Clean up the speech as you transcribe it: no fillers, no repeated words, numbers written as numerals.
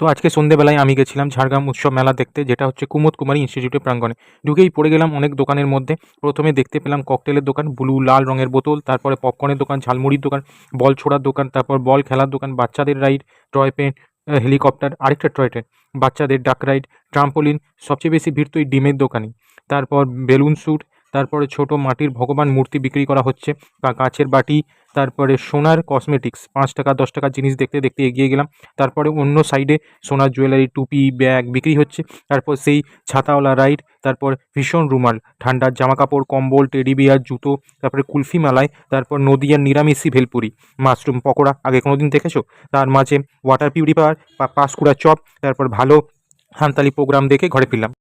তো আজকে সন্ধ্যেবেলায় আমি গেছিলাম ঝাড়গ্রাম উৎসব মেলা দেখতে, যেটা হচ্ছে কুমোদ কুমারী ইনস্টিটিউটের প্রাঙ্গণে। ঢুকেই পড়ে গেলাম অনেক দোকানের মধ্যে। প্রথমে দেখতে পেলাম ককটেলের দোকান, ব্লু লাল রঙের বোতল, তারপরে পপকর্নের দোকান, ঝালমুড়ির দোকান, বল ছোড়ার দোকান, তারপর বল খেলার দোকান, বাচ্চাদের রাইড, টয় ট্রেন, হেলিকপ্টার, আরেকটা টয় ট্রেন, বাচ্চাদের ডাক রাইড, ট্রাম্পোলিন। সবচেয়ে বেশি ভিড় তো এই ডিমের দোকানে। তারপর বেলুন শ্যুট, তারপরে ছোট মাটির ভগবান মূর্তি বিক্রি করা হচ্ছে, কাঁচের বাটি, তারপরে সোনার কসমেটিক্স, 5 টাকা 10 টাকার জিনিস দেখতে দেখতে এগিয়ে গেলাম। তারপরে অন্য সাইডে সোনার জুয়েলারি, টুপি, ব্যাগ বিক্রি হচ্ছে। তারপর সেই ছাতাওয়ালা রাইড, তারপর ভীষণ রুমাল, ঠান্ডার জামাকাপড়, কম্বল, টেডি বিয়ার, জুতো, তারপরে কুলফি মালাই, তারপর নদিয়ার নিরামিষি ভেলপুরি, মাশরুম পকোড়া আগে কোনোদিন দেখেছো? তার মাঝে ওয়াটার পিউরিফায়ার, পাঁশকুড়া চপ, তারপর ভালো হানতালি প্রোগ্রাম দেখে ঘরে ফিরলাম।